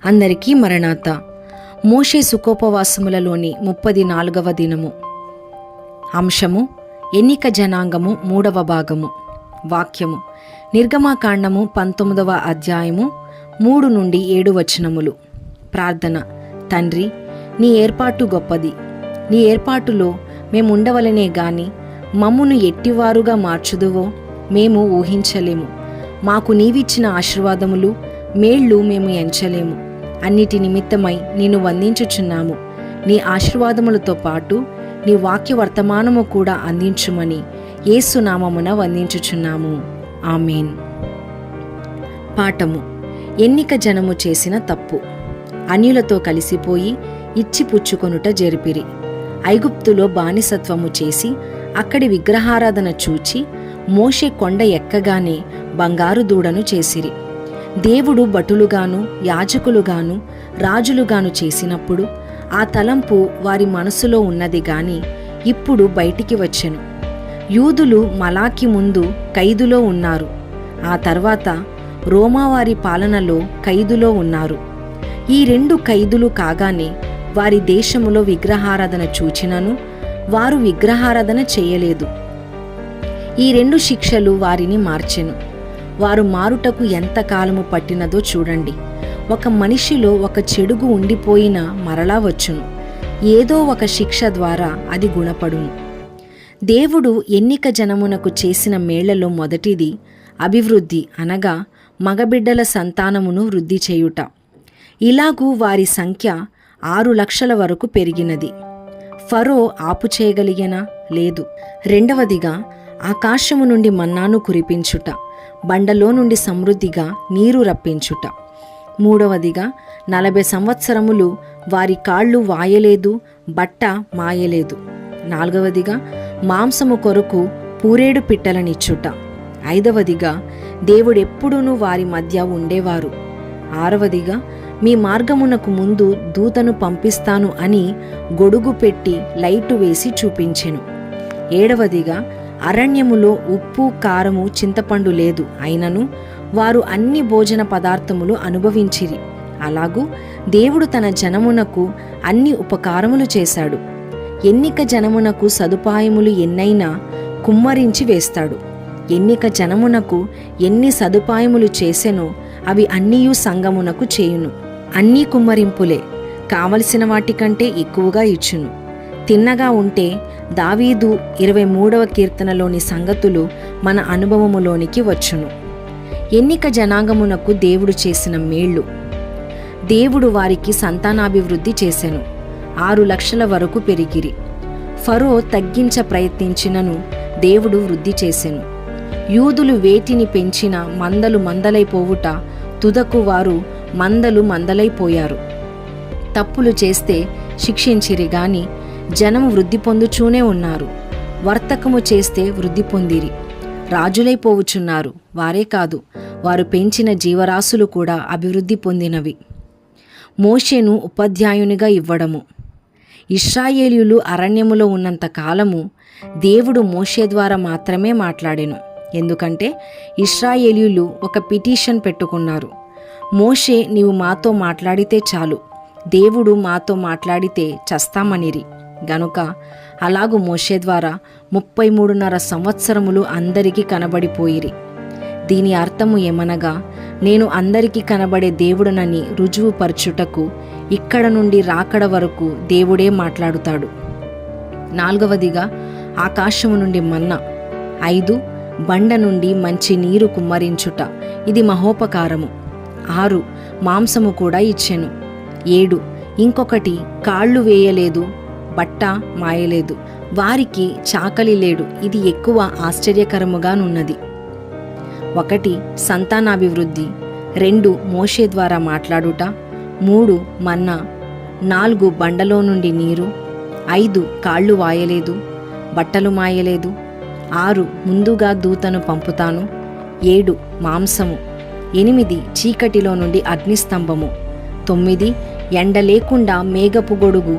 అందరికీ మరణాత. మోషే సుఖోపవాసములలోని 34వ దినము. అంశము ఎన్నిక జనాంగము 3వ భాగము. వాక్యము నిర్గమాకాండము 19వ అధ్యాయము 3 నుండి 7 వచనములు. ప్రార్థన. తండ్రి, నీ ఏర్పాటు గొప్పది. నీ ఏర్పాటులో మేముండవలనే గాని మమ్మును ఎట్టివారుగా మార్చుదువో మేము ఊహించలేము. మాకు నీవిచ్చిన ఆశీర్వాదములు మేళ్ళు మేము ఎంచలేము. అన్నిటి నిమిత్తమై నిన్ను వందించుచున్నాము. నీ ఆశీర్వాదములతో పాటు నీ వాక్య వర్తమానము కూడా అందించుమని యేసు నామమున వందించుచున్నాము. ఆమేన్. పాఠము. ఎన్నిక జనము చేసిన తప్పు. అన్యులతో కలిసిపోయి ఇచ్చిపుచ్చుకొనుట జరిపిరి. ఐగుప్తులో బానిసత్వము చేసి అక్కడి విగ్రహారాధన చూచి మోషే కొండ ఎక్కగానే బంగారు దూడను చేసిరి. దేవుడు భటులుగాను యాజకులుగాను రాజులుగాను చేసినప్పుడు ఆ తలంపు వారి మనసులో ఉన్నది గాని ఇప్పుడు బయటికి వచ్చెను. యూదులు మలాకి ముందు ఖైదులో ఉన్నారు. ఆ తర్వాత రోమావారి పాలనలో ఖైదులో ఉన్నారు. ఈ 2 ఖైదులు కాగానే వారి దేశములో విగ్రహారాధన చూచినను వారు విగ్రహారాధన చేయలేదు. ఈ 2 శిక్షలు వారిని మార్చెను. వారు మారుటకు ఎంత కాలము పట్టినదో చూడండి. ఒక మనిషిలో ఒక చెడుగు ఉండిపోయినా మరలా వచ్చును. ఏదో ఒక శిక్ష ద్వారా అది గుణపడును. దేవుడు ఎన్నిక జనమునకు చేసిన మేళ్లలో మొదటిది అభివృద్ధి, అనగా మగబిడ్డల సంతానమును వృద్ధి చేయుట. ఇలాగూ వారి సంఖ్య 6 లక్షల వరకు పెరిగినది. ఫరో ఆపు చేయగలిగేనా? లేదు. రెండవదిగా ఆకాశము నుండి మన్నాను కురిపించుట, బండలో నుండి సమృద్ధిగా నీరు రప్పించుట. మూడవదిగా 40 సంవత్సరములు వారి కాళ్ళు వాయలేదు, బట్ట మాయలేదు. నాలుగవదిగా మాంసము కొరకు పూరేడు పిట్టలనిచ్చుట. ఐదవదిగా దేవుడెప్పుడూనూ వారి మధ్య ఉండేవారు. ఆరవదిగా మీ మార్గమునకు ముందు దూతను పంపిస్తాను అని గొడుగు పెట్టి లైటు వేసి చూపించెను. ఏడవదిగా అరణ్యములో ఉప్పు కారము చింతపండు లేదు, అయినను వారు అన్ని భోజన పదార్థములు అనుభవించిరి. అలాగూ దేవుడు తన జనమునకు అన్ని ఉపకారములు చేశాడు. ఎన్నిక జనమునకు సదుపాయములు ఎన్నైనా కుమ్మరించి వేస్తాడు. ఎన్నిక జనమునకు ఎన్ని సదుపాయములు చేసెనో అవి అన్నీయు సంగమునకు చేయును. అన్నీ కుమ్మరింపులే, కావలసిన వాటికంటే ఎక్కువగా ఇచ్చును. తిన్నగా ఉంటే దావీదు 23వ కీర్తనలోని సంగతులు మన అనుభవములోనికి వచ్చును. ఎన్నిక జనాంగమునకు దేవుడు చేసిన మేళ్ళు. దేవుడు వారికి సంతానాభివృద్ధి చేసెను. 6 లక్షల వరకు పెరిగిరి. ఫరో తగ్గించ ప్రయత్నించినను దేవుడు వృద్ధి చేసెను. యూదులు వేటిని పెంచిన మందలు మందలైపోవుట, తుదకు వారు మందలు మందలైపోయారు. తప్పులు చేస్తే శిక్షించిరి గాని జనము వృద్ధి పొందుచూనే ఉన్నారు. వర్తకము చేస్తే వృద్ధి పొందిరి. రాజులైపోవుచున్నారు. వారే కాదు, వారు పెంచిన జీవరాశులు కూడా అభివృద్ధి పొందినవి. మోషేను ఉపాధ్యాయునిగా ఇవ్వడము. ఇశ్రాయేలీయులు అరణ్యములో ఉన్నంత కాలము దేవుడు మోషే ద్వారా మాత్రమే మాట్లాడెను. ఎందుకంటే ఇశ్రాయేలీయులు ఒక పిటిషన్ పెట్టుకున్నారు. మోషే, నీవు మాతో మాట్లాడితే చాలు, దేవుడు మాతో మాట్లాడితే చస్తామనిరి. గనుక అలాగు మోషే ద్వారా 33.5 సంవత్సరములు అందరికీ కనబడిపోయిరి. దీని అర్థము ఏమనగా, నేను అందరికీ కనబడే దేవుడనని రుజువుపరచుటకు ఇక్కడ నుండి రాకడ వరకు దేవుడే మాట్లాడుతాడు. 4వదిగా ఆకాశము నుండి మన్నా. 5 బండ నుండి మంచి నీరు కుమ్మరించుట, ఇది మహోపకారము. 6 మాంసము కూడా ఇచ్చెను. 7 ఇంకొకటి, కాళ్ళు వేయలేదు, బట్ట మాయలేదు, వారికి చాకలి లేడు, ఇది ఎక్కువ ఆశ్చర్యకరముగానున్నది. 1 సంతానాభివృద్ధి. 2 మోషే ద్వారా మాట్లాడుట. 3 మన్నా. 4 బండలో నుండి నీరు. 5 కాళ్ళు వాయలేదు, బట్టలు మాయలేదు. 6 ముందుగా దూతను పంపుతాను. 7 మాంసము. 8 చీకటిలో నుండి అగ్నిస్తంభము. 9 ఎండ లేకుండా మేఘపు గొడుగు,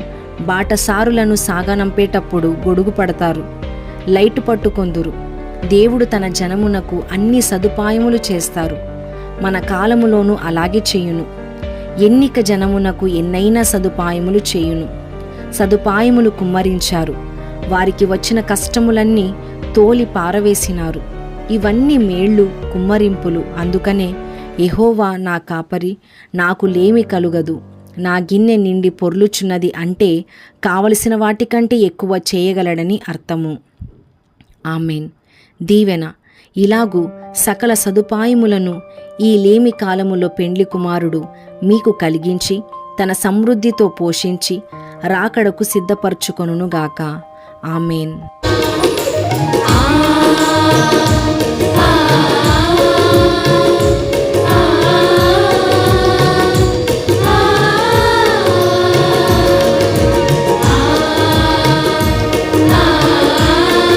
బాటసారులను సాగనంపేటప్పుడు గొడుగు పడతారు, లైటు పట్టుకొందురు. దేవుడు తన జనమునకు అన్ని సదుపాయములు చేస్తారు. మన కాలములోనూ అలాగే చేయును. ఎన్నిక జనమునకు ఎన్నైనా సదుపాయములు చేయును. సదుపాయములు కుమ్మరించారు. వారికి వచ్చిన కష్టములన్నీ తోలి పారవేసినారు. ఇవన్నీ మేళ్ళు, కుమ్మరింపులు. అందుకనే యెహోవా నా కాపరి, నాకు లేమి కలుగదు, నా గిన్నె నిండి పొర్లుచున్నది అంటే కావలసిన వాటికంటే ఎక్కువ చేయగలడని అర్థము. ఆమేన్. దీవెన. ఇలాగూ సకల సదుపాయములను ఈ లేమి కాలములో పెండ్లి కుమారుడు మీకు కలిగించి తన సమృద్ధితో పోషించి రాకడకు సిద్ధపరచుకొనుగాక. ఆమేన్.